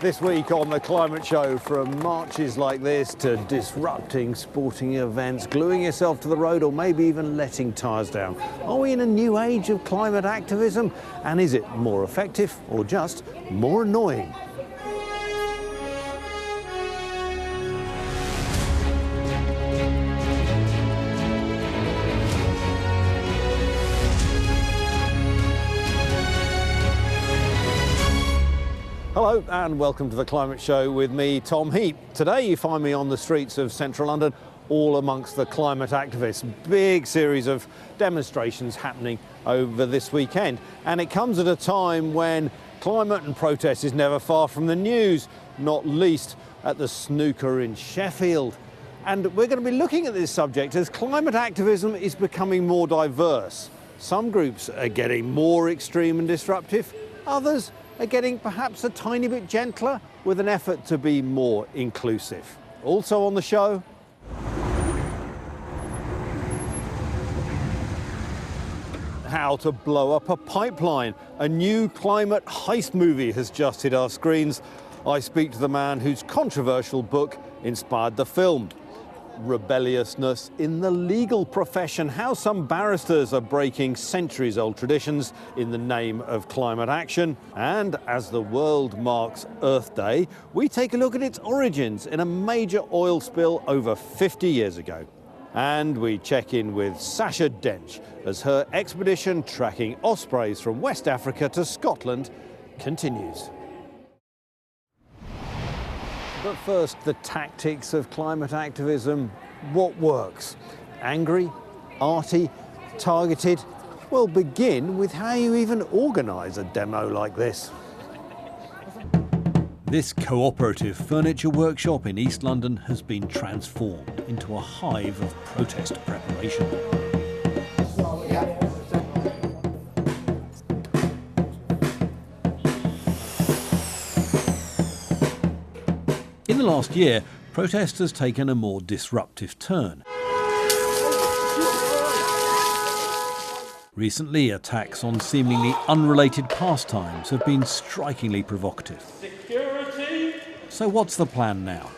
This week on The Climate Show, from marches like this to disrupting sporting events, gluing yourself to the road or maybe even letting tyres down. Are we in a new age of climate activism? And is it more effective or just more annoying? Hello and welcome to The Climate Show with me, Tom Heap. Today you find me on the streets of central London, all amongst the climate activists. Big series of demonstrations happening over this weekend. And it comes at a time when climate and protest is never far from the news, not least at the snooker in Sheffield. And we're going to be looking at this subject as climate activism is becoming more diverse. Some groups are getting more extreme and disruptive, others are getting perhaps a tiny bit gentler with an effort to be more inclusive. Also on the show, how to blow up a pipeline. A new climate heist movie has just hit our screens. I speak to the man whose controversial book inspired the film. Rebelliousness in the legal profession, how some barristers are breaking centuries-old traditions in the name of climate action. And as the world marks Earth Day, we take a look at its origins in a major oil spill over 50 years ago. And we check in with Sasha Dench as her expedition tracking ospreys from West Africa to Scotland continues. But first, the tactics of climate activism. What works? Angry? Arty? Targeted? Well, begin with how you even organise a demo like this. This cooperative furniture workshop in East London has been transformed into a hive of protest preparation. In the last year, protest has taken a more disruptive turn. Recently, attacks on seemingly unrelated pastimes have been strikingly provocative. Security. So what's the plan now?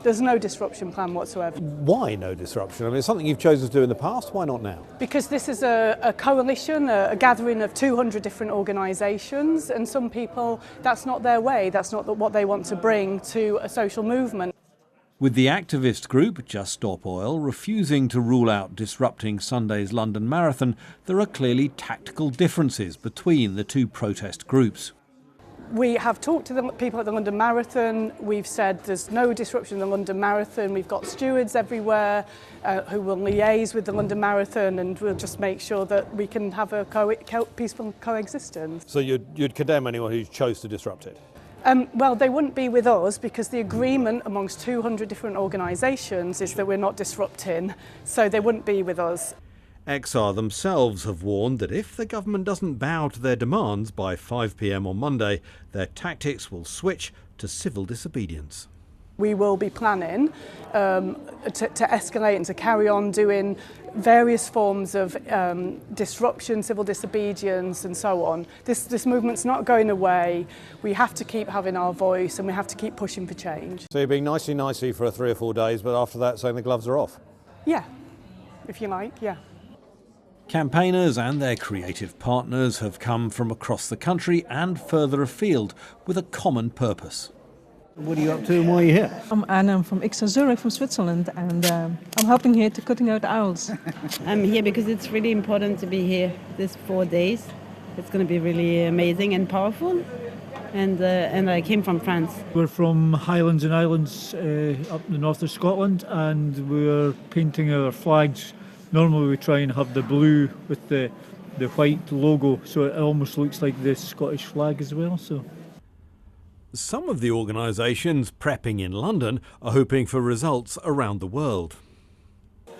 There's no disruption plan whatsoever. Why no disruption? I mean, it's something you've chosen to do in the past. Why not now? Because this is a coalition, a gathering of 200 different organisations, and some people, that's not their way, that's not what they want to bring to a social movement. With the activist group Just Stop Oil refusing to rule out disrupting Sunday's London Marathon, there are clearly tactical differences between the two protest groups. We have talked to the people at the London Marathon. We've said there's no disruption in the London Marathon. We've got stewards everywhere who will liaise with the London Marathon, and we'll just make sure that we can have a peaceful coexistence. So you'd condemn anyone who chose to disrupt it? Well, they wouldn't be with us because the agreement amongst 200 different organisations is that we're not disrupting, so they wouldn't be with us. XR themselves have warned that if the government doesn't bow to their demands by 5 p.m. on Monday, their tactics will switch to civil disobedience. We will be planning to escalate and to carry on doing various forms of disruption, civil disobedience and so on. This movement's not going away. We have to keep having our voice and we have to keep pushing for change. So you're being nicey for 3 or 4 days, but after that saying the gloves are off? Yeah, if you like, yeah. Campaigners and their creative partners have come from across the country and further afield with a common purpose. What are you up to and why are you here? I'm Anna, I'm from Zurich, from Switzerland, and I'm helping here to cutting out owls. I'm here because it's really important to be here this 4 days. It's going to be really amazing and powerful. And I came from France. We're from Highlands and Islands up in the north of Scotland, and we're painting our flags. Normally we try and have the blue with the white logo, so it almost looks like the Scottish flag as well. So. Some of the organisations prepping in London are hoping for results around the world.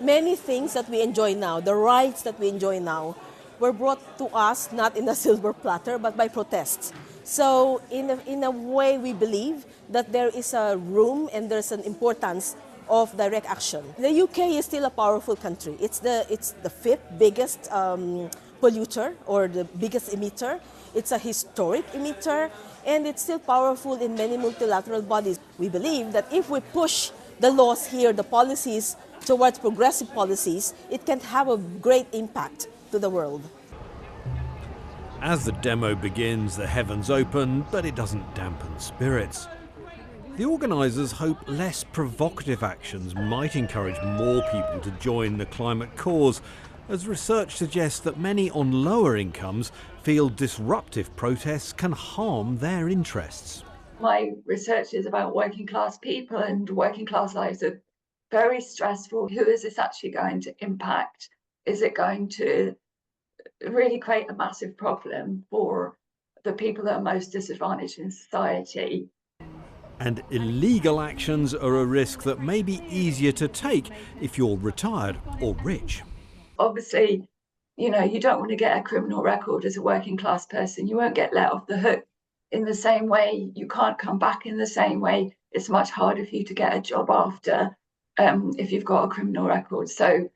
Many things that we enjoy now, the rights that we enjoy now, were brought to us not in a silver platter but by protests. So in a way we believe that there is a room and there's an importance of direct action. The UK is still a powerful country. It's the fifth biggest polluter or the biggest emitter. It's a historic emitter, and it's still powerful in many multilateral bodies. We believe that if we push the laws here, the policies, towards progressive policies, it can have a great impact to the world. As the demo begins, the heavens open, but it doesn't dampen spirits. The organisers hope less provocative actions might encourage more people to join the climate cause, as research suggests that many on lower incomes feel disruptive protests can harm their interests. My research is about working class people, and working class lives are very stressful. Who is this actually going to impact? Is it going to really create a massive problem for the people that are most disadvantaged in society? And illegal actions are a risk that may be easier to take if you're retired or rich. Obviously, you don't want to get a criminal record as a working class person. You won't get let off the hook in the same way. You can't come back in the same way. It's much harder for you to get a job after if you've got a criminal record. So,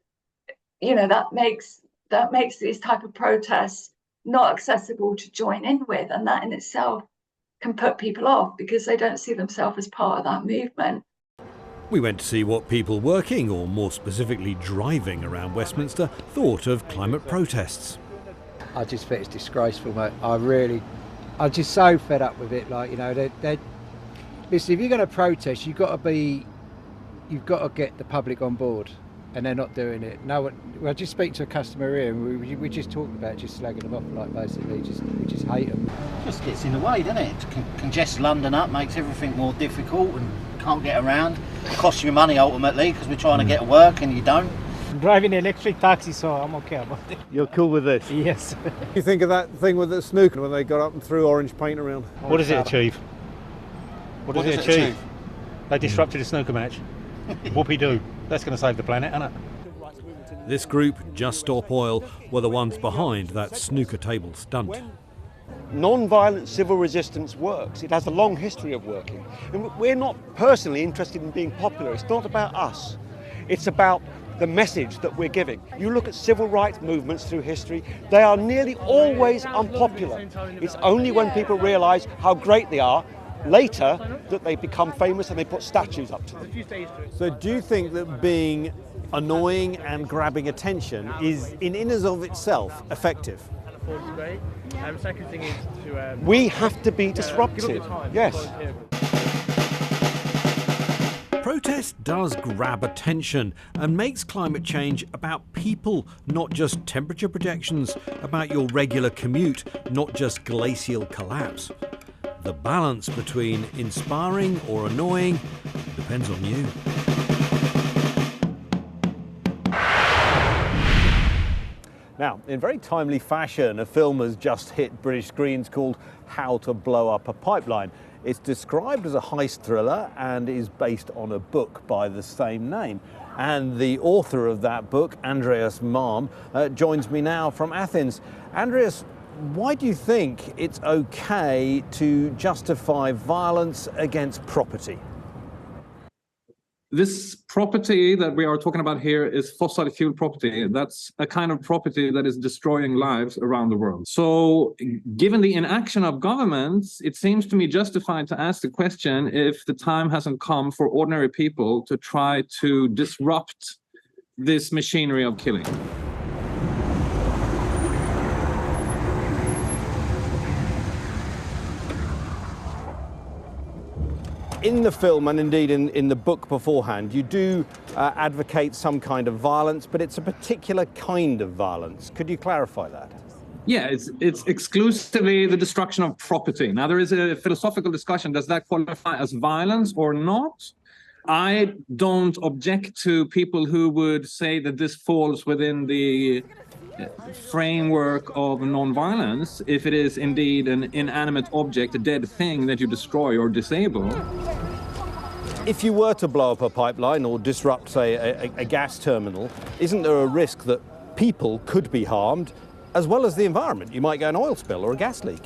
that makes these type of protests not accessible to join in with, and that in itself can put people off because they don't see themselves as part of that movement. We went to see what people working, or more specifically driving around Westminster, thought of climate protests. I just think it's disgraceful, mate. I'm just so fed up with it. Listen, if you're going to protest, you've got to get the public on board, and they're not doing it. I just speak to a customer here, and we just talked about just slagging them off, basically, we just hate them. It just gets in the way, doesn't it? Congests London up, makes everything more difficult, and can't get around. It costs you money ultimately because we're trying to get to work and you don't. I'm driving an electric taxi, so I'm okay about it. You're cool with this? Yes. You think of that thing with the snooker when they got up and threw orange paint around? What does it achieve? What does it achieve? They disrupted a snooker match. Whoopie-doo. That's going to save the planet, isn't it? This group, Just Stop Oil, were the ones behind that snooker table stunt. Non-violent civil resistance works. It has a long history of working. And we're not personally interested in being popular. It's not about us. It's about the message that we're giving. You look at civil rights movements through history, they are nearly always unpopular. It's only when people realise how great they are later that they become famous and they put statues up to them. So do you think that being annoying and grabbing attention is in and of itself effective? Second thing is to we have to be disruptive. Yes. Protest does grab attention and makes climate change about people, not just temperature projections, about your regular commute, not just glacial collapse. The balance between inspiring or annoying depends on you. Now, in very timely fashion, a film has just hit British screens called How to Blow Up a Pipeline. It's described as a heist thriller and is based on a book by the same name. And the author of that book, Andreas Malm, joins me now from Athens. Andreas, why do you think it's okay to justify violence against property? This property that we are talking about here is fossil fuel property. That's a kind of property that is destroying lives around the world. So given the inaction of governments, it seems to me justified to ask the question if the time hasn't come for ordinary people to try to disrupt this machinery of killing. In the film, and indeed in the book beforehand, you do advocate some kind of violence, but it's a particular kind of violence. Could you clarify that? Yeah, it's exclusively the destruction of property. Now, there is a philosophical discussion. Does that qualify as violence or not? I don't object to people who would say that this falls within the framework of non-violence if it is indeed an inanimate object, a dead thing that you destroy or disable. If you were to blow up a pipeline or disrupt, say, a gas terminal, isn't there a risk that people could be harmed as well as the environment? You might get an oil spill or a gas leak.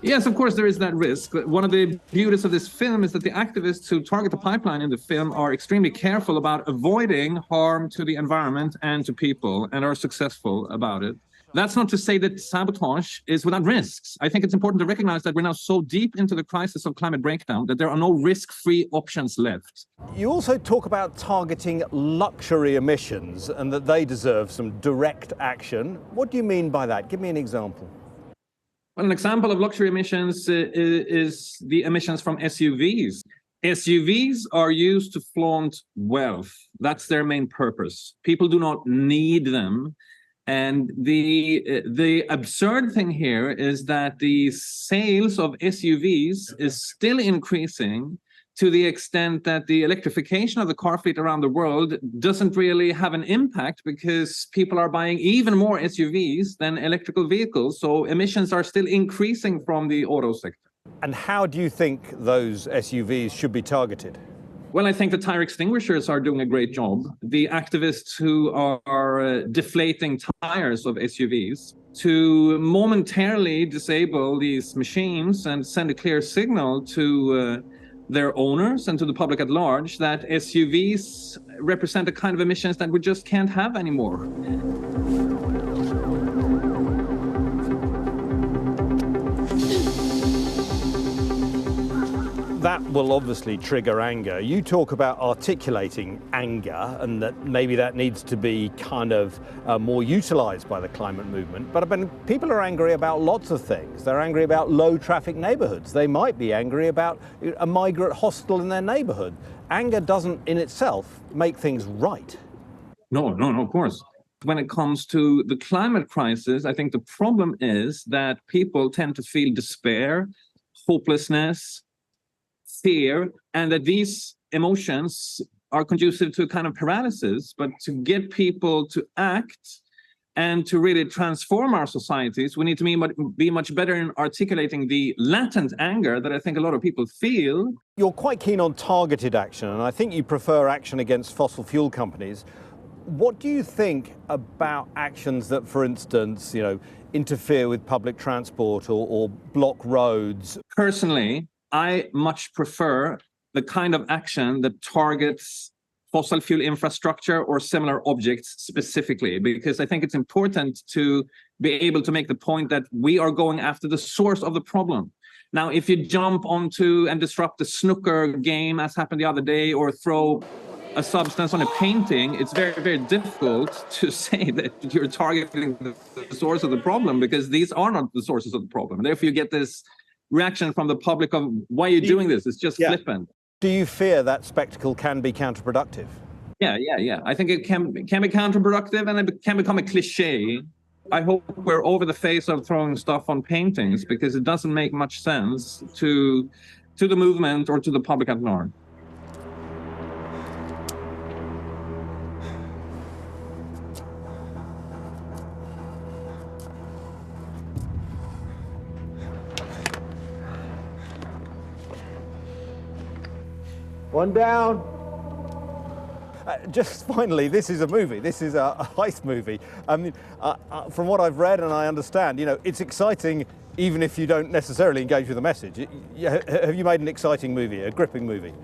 Yes, of course, there is that risk. One of the beauties of this film is that the activists who target the pipeline in the film are extremely careful about avoiding harm to the environment and to people, and are successful about it. That's not to say that sabotage is without risks. I think it's important to recognize that we're now so deep into the crisis of climate breakdown that there are no risk-free options left. You also talk about targeting luxury emissions and that they deserve some direct action. What do you mean by that? Give me an example. Well, an example of luxury emissions is the emissions from SUVs. SUVs are used to flaunt wealth. That's their main purpose. People do not need them. And the absurd thing here is that the sales of SUVs is still increasing to the extent that the electrification of the car fleet around the world doesn't really have an impact because people are buying even more SUVs than electrical vehicles. So emissions are still increasing from the auto sector. And how do you think those SUVs should be targeted? Well, I think the tire extinguishers are doing a great job. The activists who are deflating tires of SUVs to momentarily disable these machines and send a clear signal to their owners and to the public at large that SUVs represent a kind of emissions that we just can't have anymore. That will obviously trigger anger. You talk about articulating anger and that maybe that needs to be kind of more utilised by the climate movement. But I mean, people are angry about lots of things. They're angry about low traffic neighbourhoods. They might be angry about a migrant hostel in their neighbourhood. Anger doesn't in itself make things right. No, of course. When it comes to the climate crisis, I think the problem is that people tend to feel despair, hopelessness, fear, and that these emotions are conducive to a kind of paralysis. But to get people to act and to really transform our societies, we need to be much better in articulating the latent anger that I think a lot of people feel. You're quite keen on targeted action, and I think you prefer action against fossil fuel companies. What do you think about actions that, for instance, interfere with public transport or block roads? Personally, I much prefer the kind of action that targets fossil fuel infrastructure or similar objects specifically, because I think it's important to be able to make the point that we are going after the source of the problem. Now, if you jump onto and disrupt the snooker game, as happened the other day, or throw a substance on a painting, it's very, very difficult to say that you're targeting the source of the problem, because these are not the sources of the problem. Therefore, you get this reaction from the public of, why are you doing this? It's just flippant. Do you fear that spectacle can be counterproductive? Yeah. I think it can be counterproductive, and it can become a cliche. I hope we're over the phase of throwing stuff on paintings, because it doesn't make much sense to the movement or to the public at large. One down. Just finally, this is a movie. This is a heist movie. I mean, from what I've read and I understand, it's exciting even if you don't necessarily engage with the message. Have you made an exciting movie, a gripping movie?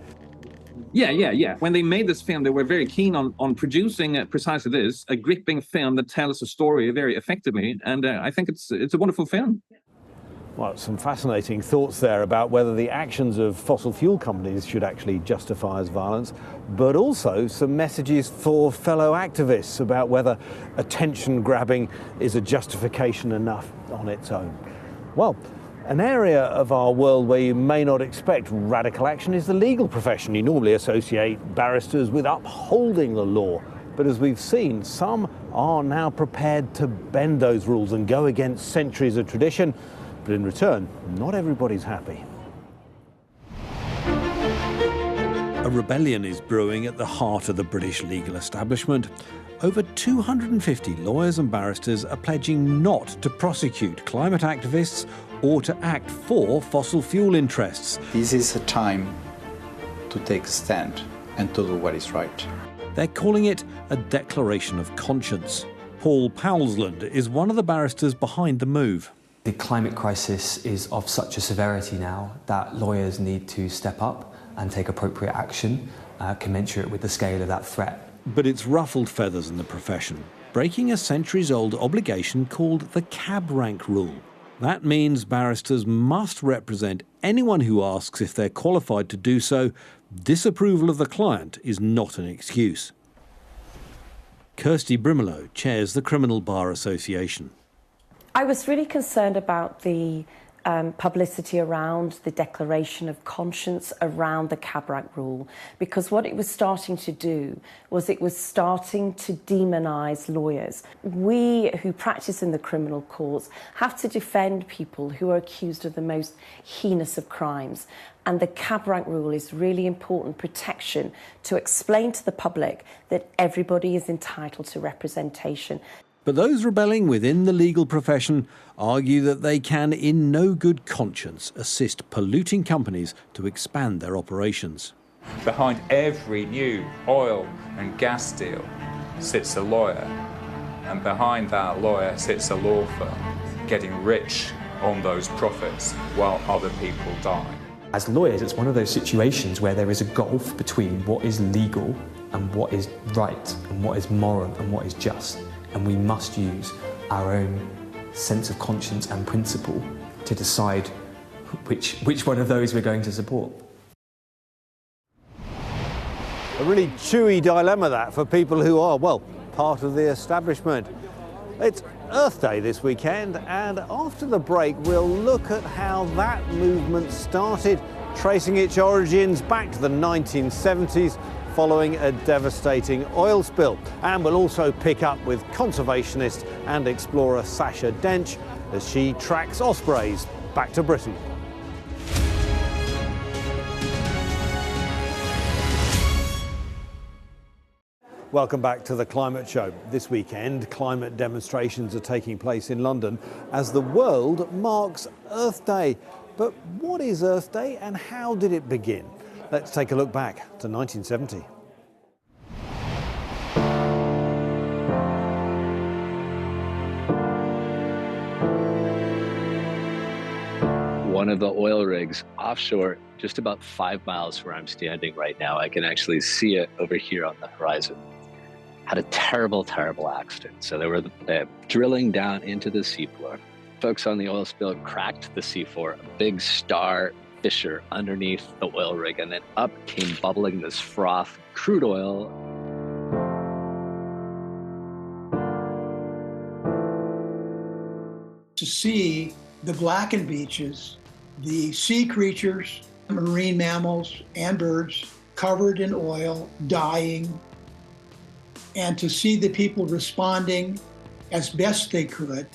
Yeah. When they made this film, they were very keen on producing precisely this, a gripping film that tells a story very effectively. And I think it's a wonderful film. Well, some fascinating thoughts there about whether the actions of fossil fuel companies should actually justify as violence, but also some messages for fellow activists about whether attention grabbing is a justification enough on its own. Well, an area of our world where you may not expect radical action is the legal profession. You normally associate barristers with upholding the law, but as we've seen, some are now prepared to bend those rules and go against centuries of tradition. But in return, not everybody's happy. A rebellion is brewing at the heart of the British legal establishment. Over 250 lawyers and barristers are pledging not to prosecute climate activists or to act for fossil fuel interests. This is a time to take a stand and to do what is right. They're calling it a declaration of conscience. Paul Powlesland is one of the barristers behind the move. The climate crisis is of such a severity now that lawyers need to step up and take appropriate action commensurate with the scale of that threat. But it's ruffled feathers in the profession. breaking a centuries-old obligation called the cab rank rule. That means barristers must represent anyone who asks if they're qualified to do so. Disapproval of the client is not an excuse. Kirsty Brimelow chairs the Criminal Bar Association. I was really concerned about the publicity around the declaration of conscience around the cab rank rule, because what it was starting to do was it was starting to demonise lawyers. We who practice in the criminal courts have to defend people who are accused of the most heinous of crimes. And the cab rank rule is really important protection to explain to the public that everybody is entitled to representation. But those rebelling within the legal profession argue that they can, in no good conscience, assist polluting companies to expand their operations. Behind every new oil and gas deal sits a lawyer, and behind that lawyer sits a law firm, getting rich on those profits while other people die. As lawyers, it's one of those situations where there is a gulf between what is legal and what is right and what is moral and what is just. And we must use our own sense of conscience and principle to decide which one of those we're going to support. A really chewy dilemma, that, for people who are, well, part of the establishment. It's Earth Day this weekend, and after the break we'll look at how that movement started, tracing its origins back to the 1970s following a devastating oil spill. And we'll also pick up with conservationist and explorer Sasha Dench as she tracks ospreys back to Britain. Welcome back to The Climate Show. This weekend, climate demonstrations are taking place in London as the world marks Earth Day. But what is Earth Day and how did it begin? Let's take a look back to 1970. One of the oil rigs offshore, just about 5 miles where I'm standing right now, I can actually see it over here on the horizon, had a terrible, terrible accident. So they were drilling down into the seafloor. Folks on the oil spill cracked the seafloor, a big star fissure underneath the oil rig, and then up came bubbling this froth crude oil. To see the blackened beaches, the sea creatures, marine mammals and birds covered in oil, dying, and to see the people responding as best they could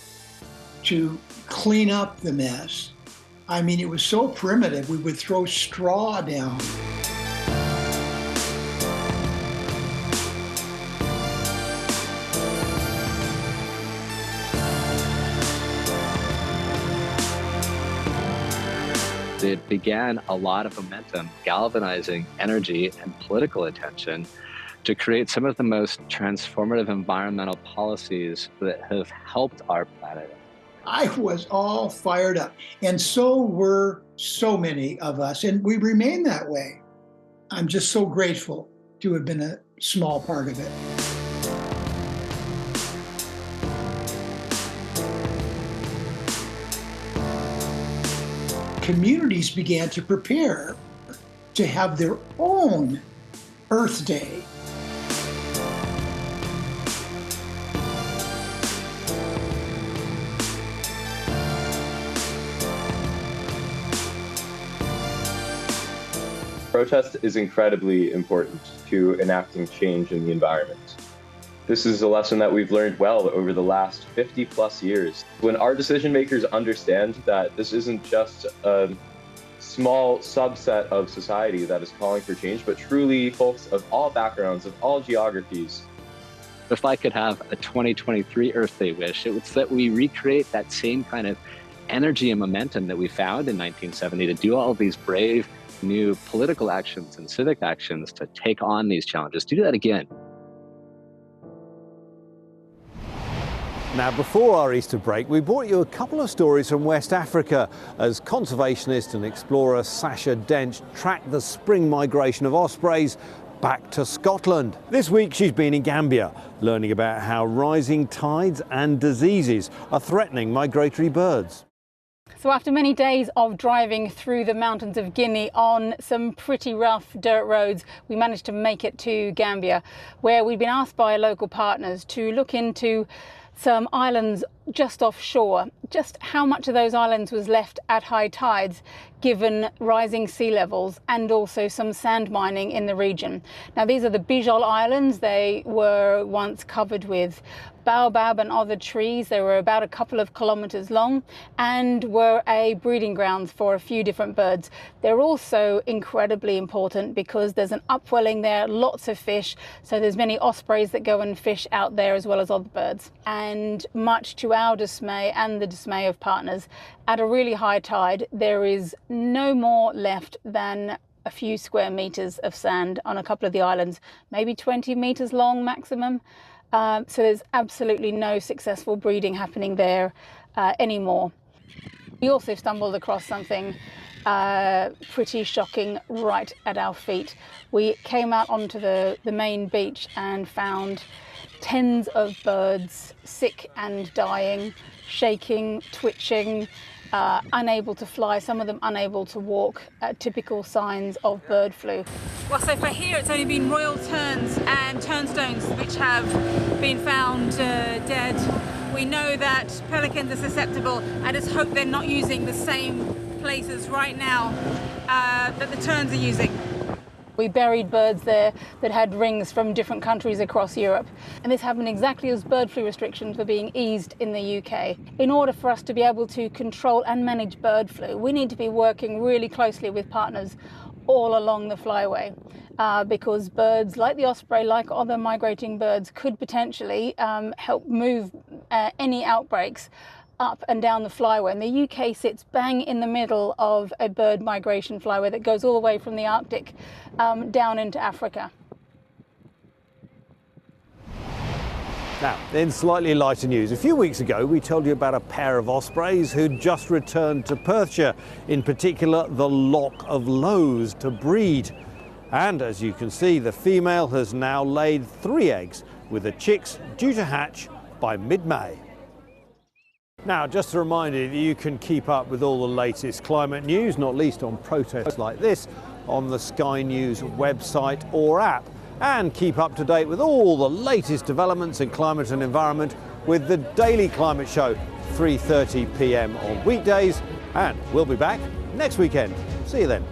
to clean up the mess. I mean, it was so primitive, we would throw straw down. It began a lot of momentum, galvanizing energy and political attention to create some of the most transformative environmental policies that have helped our planet. I was all fired up, and so were so many of us, and we remain that way. I'm just so grateful to have been a small part of it. Communities began to prepare to have their own Earth Day. Protest is incredibly important to enacting change in the environment. This is a lesson that we've learned well over the last 50 plus years. When our decision makers understand that this isn't just a small subset of society that is calling for change, but truly folks of all backgrounds, of all geographies. If I could have a 2023 Earth Day wish, it was that we recreate that same kind of energy and momentum that we found in 1970 to do all of these brave new political actions and civic actions to take on these challenges, to do that again. Now, before our Easter break, we brought you a couple of stories from West Africa as conservationist and explorer Sasha Dench tracked the spring migration of ospreys back to Scotland. This week she's been in Gambia, learning about how rising tides and diseases are threatening migratory birds. So after many days of driving through the mountains of Guinea on some pretty rough dirt roads, we managed to make it to Gambia, where we'd been asked by local partners to look into some islands just offshore, just how much of those islands was left at high tides given rising sea levels and also some sand mining in the region. Now these are the Bijol Islands. They were once covered with baobab and other trees. They were about a couple of kilometers long and were a breeding ground for a few different birds. They're also incredibly important because there's an upwelling there, lots of fish, so there's many ospreys that go and fish out there as well as other birds. And much to our dismay and the dismay of partners, at a really high tide there is no more left than a few square meters of sand on a couple of the islands, maybe 20 meters long maximum. So there's absolutely no successful breeding happening there anymore. We also stumbled across something pretty shocking right at our feet. We came out onto the main beach and found tens of birds sick and dying, shaking, twitching, unable to fly, some of them unable to walk, typical signs of bird flu. Well, so for here it's only been royal terns and turnstones which have been found dead. We know that pelicans are susceptible. I just hope they're not using the same places right now that the terns are using. We buried birds there that had rings from different countries across Europe. And this happened exactly as bird flu restrictions were being eased in the UK. In order for us to be able to control and manage bird flu, we need to be working really closely with partners all along the flyway. Because birds like the osprey, like other migrating birds, could potentially help move any outbreaks up and down the flyway. And the UK sits bang in the middle of a bird migration flyway that goes all the way from the Arctic down into Africa. Now, in slightly lighter news, a few weeks ago we told you about a pair of ospreys who'd just returned to Perthshire, in particular the Loch of Lowes, to breed. And as you can see, the female has now laid 3 eggs, with the chicks due to hatch by mid-May. Now, just a reminder that you can keep up with all the latest climate news, not least on protests like this, on the Sky News website or app. And keep up to date with all the latest developments in climate and environment with the Daily Climate Show, 3:30 p.m. on weekdays. And we'll be back next weekend. See you then.